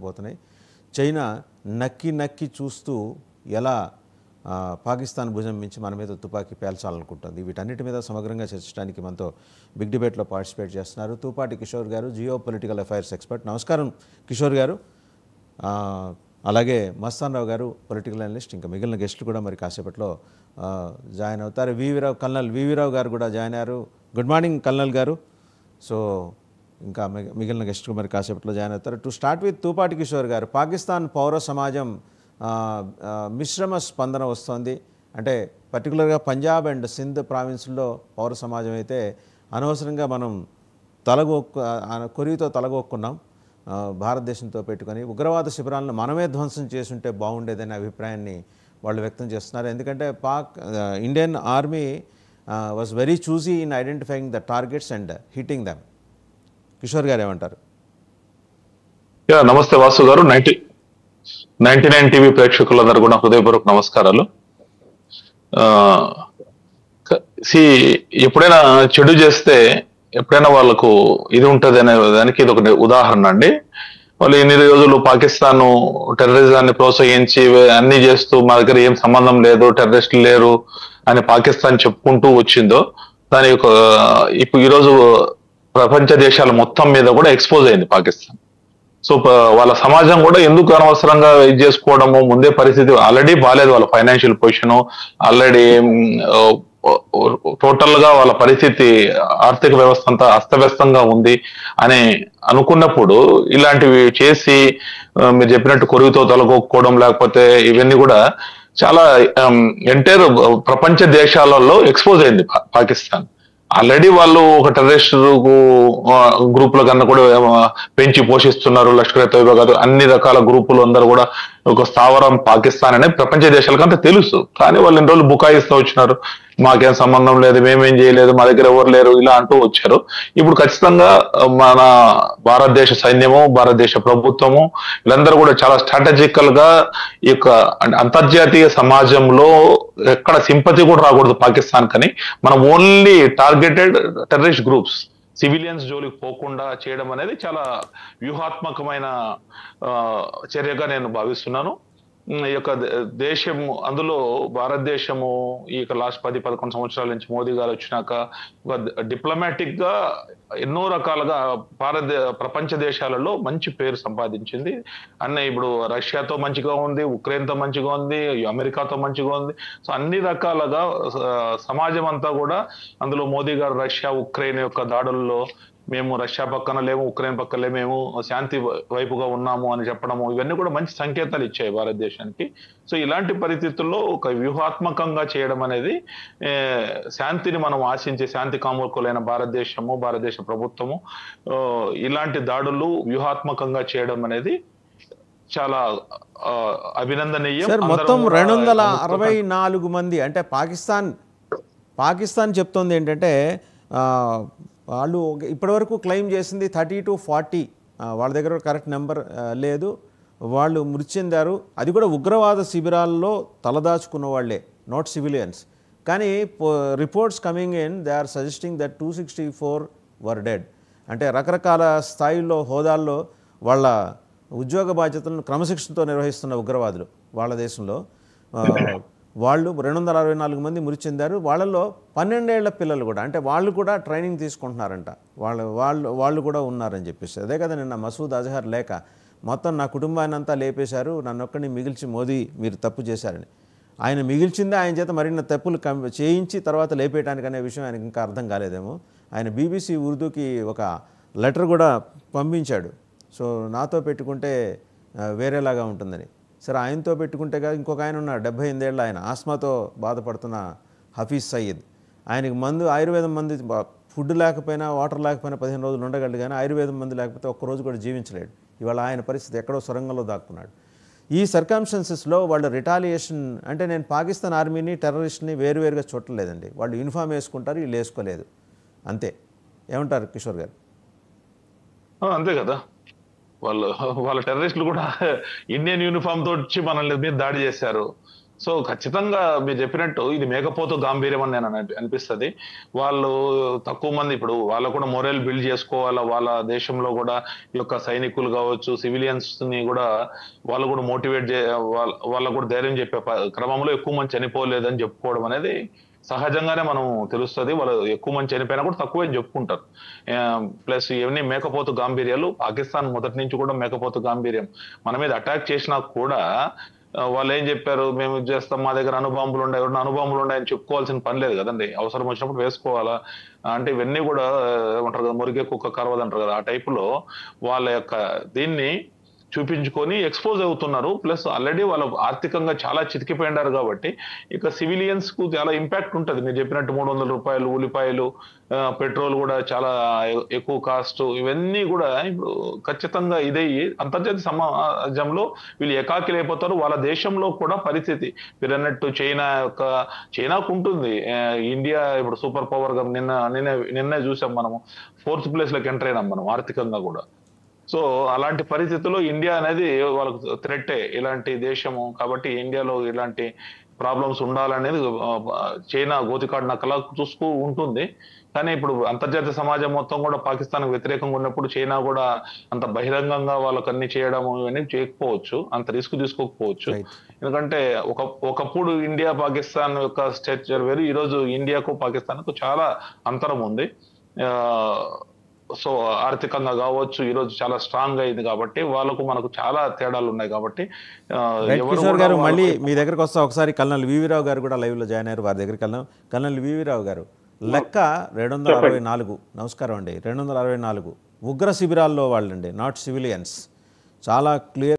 తట్టుకోలేకపోతున్నాయి. China నక్కి నక్కి చూస్తూ ఎలా పాకిస్తాన్ భుజం మించి మన మీద తుపాకీ పేల్చాలనుకుంటుంది. వీటన్నిటి మీద సమగ్రంగా చర్చించడానికి మనతో బిగ్ డిబేట్లో పార్టిసిపేట్ చేస్తున్నారు తూపాటి కిషోర్ గారు, జియో పొలిటికల్ అఫైర్స్ ఎక్స్పర్ట్. నమస్కారం కిషోర్ గారు. అలాగే మస్తాన్ రావు గారు, పొలిటికల్ అనలిస్ట్. ఇంకా మిగిలిన గెస్టులు కూడా మరి కాసేపట్లో జాయిన్ అవుతారు. కల్నల్ వివి రావు గారు కూడా జాయిన్ అయ్యారు. గుడ్ మార్నింగ్ కల్నల్ గారు. సో ఇంకా మిగిలిన గెస్టులు మరి కాసేపట్లో జాయిన్ అవుతారు. To start with Tupati Kishore గారు, పాకిస్తాన్ పౌర సమాజం మిశ్రమ స్పందన వస్తోంది. అంటే పర్టికులర్గా పంజాబ్ అండ్ సింధ్ ప్రావిన్స్లో పౌర సమాజం అయితే అనవసరంగా మనం కొరివితో తలగొక్కున్నాం. భారతదేశంతో పెట్టుకొని ఉగ్రవాద శిబిరాలను మనమే ధ్వంసం చేసుంటే బాగుండేదనే అభిప్రాయాన్ని వాళ్ళు వ్యక్తం చేస్తున్నారు. ఎందుకంటే Indian army was very choosy in identifying the targets and hitting them. Kishore గారు ఏమంటారు? నమస్తే వాసు గారు. 99 టీవీ ప్రేక్షకులందరూ కూడా హృదయపూర్వక నమస్కారాలు. ఎప్పుడైనా చెడు చేస్తే ఎప్పుడైనా వాళ్ళకు ఇది ఉంటుంది అనే దానికి ఇది ఒక ఉదాహరణ అండి. వాళ్ళు ఎన్ని రోజులు పాకిస్తాన్ టెర్రరిజాన్ని ప్రోత్సహించి అన్ని చేస్తూ మా దగ్గర ఏం సంబంధం లేదు, టెర్రరిస్టులు లేరు అని పాకిస్తాన్ చెప్పుకుంటూ వచ్చిందో దాని యొక్క ఇప్పుడు ఈరోజు ప్రపంచ దేశాల మొత్తం మీద కూడా ఎక్స్పోజ్ అయింది పాకిస్తాన్. సో వాళ్ళ సమాజం కూడా ఎందుకు అనవసరంగా ఇది చేసుకోవడము, ముందే పరిస్థితి ఆల్రెడీ బాగాలేదు, వాళ్ళ ఫైనాన్షియల్ పొజిషన్ ఆల్రెడీ టోటల్ గా వాళ్ళ పరిస్థితి ఆర్థిక వ్యవస్థ అంతా అస్తవ్యస్తంగా ఉంది అని అనుకున్నప్పుడు ఇలాంటివి చేసి మీరు చెప్పినట్టు కొరివితో తలగొక్కోవడం లేకపోతే ఇవన్నీ కూడా చాలా ఎంటైర్ ప్రపంచ దేశాలలో ఎక్స్పోజ్ అయింది పాకిస్తాన్. ఆల్రెడీ వాళ్ళు ఒక టెర్రరిస్ట్ గ్రూపుల కన్నా కూడా పెంచి పోషిస్తున్నారు. లష్కర్ తోయిబా కాదు, అన్ని రకాల గ్రూపులు అందరూ కూడా ఒక స్థావరం పాకిస్తాన్ అనే ప్రపంచ దేశాలకంతా తెలుసు. కానీ వాళ్ళు ఇన్ని రోజులు బుకాయిస్తూ వచ్చినారు, మాకేం సంబంధం లేదు, మేమేం చేయలేదు, మా దగ్గర ఎవరు లేరు ఇలా అంటూ వచ్చారు. ఇప్పుడు ఖచ్చితంగా మన భారతదేశ సైన్యము, భారతదేశ ప్రభుత్వము వీళ్ళందరూ కూడా చాలా స్ట్రాటజికల్ గా ఈ యొక్క అంతర్జాతీయ సమాజంలో ఎక్కడ సింపతి కూడా రాకూడదు పాకిస్తాన్ కని మనం only targeted terrorist groups civilians జోలికి పోకుండా చేయడం అనేది చాలా వ్యూహాత్మకమైన చర్యగా నేను భావిస్తున్నాను. ఈ యొక్క దేశము, అందులో భారతదేశము ఈ యొక్క లాస్ట్ 10-11 సంవత్సరాల నుంచి మోదీ గారు వచ్చినాక డిప్లొమాటిక్ గా ఎన్నో రకాలుగా ప్రపంచ దేశాలలో మంచి పేరు సంపాదించింది. ఇప్పుడు రష్యాతో మంచిగా ఉంది, ఉక్రెయిన్ తో మంచిగా ఉంది, అమెరికాతో మంచిగా ఉంది. సో అన్ని రకాలుగా సమాజం అంతా కూడా అందులో మోదీ గారు రష్యా ఉక్రెయిన్ యొక్క దాడుల్లో మేము రష్యా పక్కన లేము, ఉక్రెయిన్ పక్కన మేము శాంతి వైపుగా ఉన్నాము అని చెప్పడము, ఇవన్నీ కూడా మంచి సంకేతాలు ఇచ్చాయి భారతదేశానికి. సో ఇలాంటి పరిస్థితుల్లో ఒక వ్యూహాత్మకంగా చేయడం అనేది శాంతిని మనం ఆశించే శాంతి కాముకులైన భారతదేశము, భారతదేశ ప్రభుత్వము ఇలాంటి దాడులు వ్యూహాత్మకంగా చేయడం అనేది చాలా అభినందనీయం. మొత్తం 264 మంది అంటే పాకిస్తాన్ చెప్తోంది ఏంటంటే వాళ్ళు ఇప్పటివరకు క్లెయిమ్ చేసింది 30 to 40, వాళ్ళ దగ్గర కరెక్ట్ నెంబర్ లేదు, వాళ్ళు మృతి చెందారు. అది కూడా ఉగ్రవాద శిబిరాల్లో తలదాచుకున్న వాళ్ళే, నాట్ సివిలియన్స్. కానీ reports coming in they are suggesting that 264 were dead. అంటే రకరకాల స్థాయిల్లో హోదాల్లో వాళ్ళ ఉద్యోగ బాధ్యతలను క్రమశిక్షణతో నిర్వహిస్తున్న ఉగ్రవాదులు వాళ్ళ దేశంలో వాళ్ళు 264 మంది మృతి చెందారు. వాళ్ళల్లో 12 ఏళ్ల పిల్లలు కూడా, అంటే వాళ్ళు కూడా ట్రైనింగ్ తీసుకుంటున్నారంట, వాళ్ళు కూడా ఉన్నారని చెప్పేసి. అదే కదా నిన్న మసూద్ అజహర్ లేక మొత్తం నా కుటుంబాన్ని అంతా లేపేశారు, నన్నొక్కడిని మిగిల్చి మోదీ మీరు తప్పు చేశారని. ఆయన మిగిల్చిందే ఆయన చేత మరిన్ని తప్పులు చేయించి తర్వాత లేపేయడానికి అనే విషయం ఆయనకి ఇంకా అర్థం కాలేదేమో. ఆయన BBC ఉర్దూకి ఒక లెటర్ కూడా పంపించాడు. సో నాతో పెట్టుకుంటే వేరేలాగా ఉంటుందని. సరే ఆయనతో పెట్టుకుంటే కదా ఇంకొక ఆయన ఉన్నాడు 78 ఏళ్ళ ఆయన, ఆస్మాతో బాధపడుతున్న హఫీజ్ సయీద్. ఆయనకి ఆయుర్వేదం మందు ఫుడ్ లేకపోయినా వాటర్ లేకపోయినా 15 రోజులు ఉండగలడు, కానీ ఆయుర్వేదం మందు లేకపోతే ఒక్కరోజు కూడా జీవించలేడు. ఇవాళ ఆయన పరిస్థితి ఎక్కడో సొరంగంలో దాక్కున్నాడు. ఈ సర్కమ్స్టెన్సెస్లో వాళ్ళ రిటాలియేషన్ అంటే నేను పాకిస్తాన్ ఆర్మీని టెర్రరిస్ట్ని వేరువేరుగా చూడలేదండి. వాళ్ళు యూనిఫామ్ వేసుకుంటారు, వీళ్ళు వేసుకోలేదు, అంతే. ఏమంటారు కిషోర్ గారు? అంతే కదా, వాళ్ళ టెర్రరిస్టులు కూడా ఇండియన్ యూనిఫామ్ తో వచ్చి మనల్ని మీద దాడి చేశారు. సో ఖచ్చితంగా మీరు చెప్పినట్టు ఇది మేకపోతు గాంభీర్యం అని నేను అనిపిస్తుంది. వాళ్ళు తక్కువ మంది, ఇప్పుడు వాళ్ళు కూడా మొరల్ బిల్డ్ చేసుకోవాలా, వాళ్ళ దేశంలో కూడా ఈ యొక్క సైనికులు కావచ్చు, సివిలియన్స్ ని కూడా వాళ్ళు కూడా మోటివేట్ వాళ్ళకు కూడా ధైర్యం చెప్పే క్రమంలో ఎక్కువ మంది చనిపోలేదని చెప్పుకోవడం అనేది సహజంగానే మనం తెలుస్తుంది. వాళ్ళు ఎక్కువ మంది చనిపోయినా కూడా తక్కువే చెప్పుకుంటారు. ప్లస్ ఇవన్నీ మేకపోతు గాంభీర్యాలు. పాకిస్తాన్ మొదటి నుంచి కూడా మేకపోతు గాంభీర్యం. మన మీద అటాక్ చేసినా కూడా వాళ్ళు ఏం చెప్పారు, మేము చేస్తాం, మా దగ్గర అణుబాంబులు ఉన్నాయి, అణుబాంబులు ఉన్నాయని చెప్పుకోవాల్సిన పని లేదు కదండి. అవసరం వచ్చినప్పుడు వేసుకోవాలా అంటే ఇవన్నీ కూడా ఏమంటారు కదా, మురిగే కుక్క కరవదు అంటారు కదా, ఆ టైప్ లో వాళ్ళ యొక్క దీన్ని చూపించుకొని ఎక్స్పోజ్ అవుతున్నారు. ప్లస్ ఆల్రెడీ వాళ్ళు ఆర్థికంగా చాలా చితికిపోయినారు కాబట్టి ఇక సివిలియన్స్ కు చాలా ఇంపాక్ట్ ఉంటుంది. మీరు చెప్పినట్టు 300 రూపాయలు ఉల్లిపాయలు, పెట్రోల్ కూడా చాలా ఎక్కువ కాస్ట్, ఇవన్నీ కూడా ఇప్పుడు ఖచ్చితంగా ఇదయ్యి అంతర్జాతీయ సమాజంలో వీళ్ళు ఏకాకి లేకపోతారు. వాళ్ళ దేశంలో కూడా పరిస్థితి మీరు అన్నట్టు చైనాకు ఉంటుంది. ఇండియా ఇప్పుడు సూపర్ పవర్ గా నిన్నే చూసాం మనము, 4th ప్లేస్ లోకి ఎంటర్ అయినాం మనం ఆర్థికంగా కూడా. సో అలాంటి పరిస్థితుల్లో ఇండియా అనేది వాళ్ళకు థ్రెట్టే ఇలాంటి దేశము కాబట్టి ఇండియాలో ఇలాంటి ప్రాబ్లమ్స్ ఉండాలనేది చైనా గోతికాడు నక్కలా చూస్తూ ఉంటుంది. కానీ ఇప్పుడు అంతర్జాతీయ సమాజం మొత్తం కూడా పాకిస్తాన్ వ్యతిరేకంగా ఉన్నప్పుడు చైనా కూడా అంత బహిరంగంగా వాళ్ళకి అన్ని చేయడం ఇవన్నీ చేయకపోవచ్చు, అంత రిస్క్ తీసుకోకపోవచ్చు. ఎందుకంటే ఒకప్పుడు ఇండియా పాకిస్తాన్ యొక్క స్ట్రక్చర్ వేరు, ఈ రోజు ఇండియాకు పాకిస్తాన్ కు చాలా అంతరం ఉంది. సో ఆర్థికంగా కావచ్చు ఈ రోజు చాలా స్ట్రాంగ్ అయింది కాబట్టి వాళ్ళకు మనకు చాలా తేడాలు ఉన్నాయి కాబట్టి కిషోర్ గారు మళ్ళీ మీ దగ్గరకు వస్తా. ఒకసారి కల్నల్ వివి రావు గారు కూడా లైవ్ లో జాయిన్ అయ్యారు, వారి దగ్గరికి వెళ్దాం. కల్నల్ వివి రావు గారు, లెక్క 264. నమస్కారం అండి. 264 ఉగ్ర శిబిరాల్లో వాళ్ళండి, నాట్ సివిలియన్స్. చాలా క్లియర్